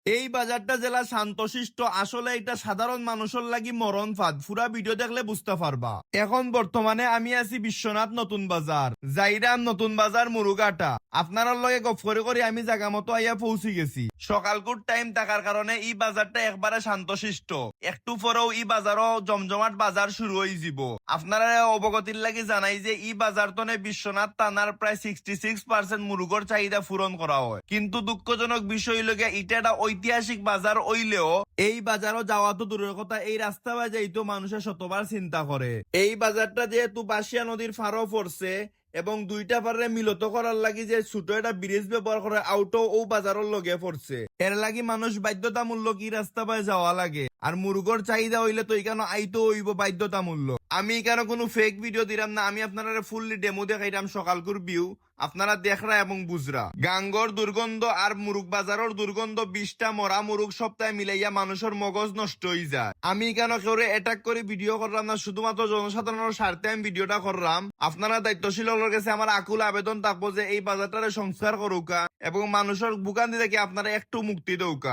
এই বাজারটা জেলা শান্তশিষ্ট, আসলে এটা সাধারণ মানুষের লাগি মরণ ফাঁদ। পুরা ভিডিও দেখলে বুঝতে পারবা। এখন বর্তমানে আমি আছি বিশ্বনাথ নতুন বাজার, যাইরাম নতুন বাজার মুরুগাটা। আপনার লগে গপ করে আমি জায়গা মতো আইয়া পৌঁছে গেছি। সকালকুর টাইম থাকার কারণে এই বাজারটা একবারে শান্তশিষ্ট। একটু পরেও এই বাজারও জমজমাট বাজার শুরু হয়ে যাব। আপনারা অবগতির লাগি জানাই যে এই বাজার তনে বিশ্বনাথ থানার প্রায় 66% মুরুগর চাহিদা পূরণ করা হয়। কিন্তু দুঃখজনক বিষয় লগে এটা একটা ঐতিহাসিক বাজার হইলেও এই বাজারও যাওয়া তো দূরের কথা, এই রাস্তা বাজাইতো মানুষের শতবার চিন্তা করে। এই বাজারটা যেহেতু বাসিয়া নদীর ফারও পড়ছে এবং দুইটা পারে মিলত করার লাগি যে ছোট একটা ব্রিজ ব্যবহার করে আউটো ও বাজারের লগে পড়ছে, এর লাগি মানুষ বাধ্যতামূলক কি রাস্তা পায়ে যাওয়া লাগে। আর মুরগর চাহিদা হইলে তো এখানে আইতো হইব বাধ্যতামূলক। আমি এখানে কোনো ফেক ভিডিও দিলাম না, আমি আপনারা ফুললি ডেমো দেখাইলাম সকালকুর ভিউ। আপনারা দেখরা এবং বুঝরা গাঙ্গর দুর্গন্ধ আর মুরুগ বাজারের দুর্গন্ধ, 20টা মরা মুরুগ সপ্তাহে মিলাইয়া মানুষের মগজ নষ্ট হয়ে যায়। আমি কেন কেউ অ্যাটাক করে ভিডিও করলাম না, শুধুমাত্র জনসাধারণের স্বার্থে আমি ভিডিওটা করলাম। আপনারা দায়িত্বশীল কাছে আমার আকুল আবেদন থাকবো যে এই বাজারটারে সংস্কার করুকা এবং মানুষের ভোগান্তি থেকে আপনারা একটু মুক্তি দৌকা।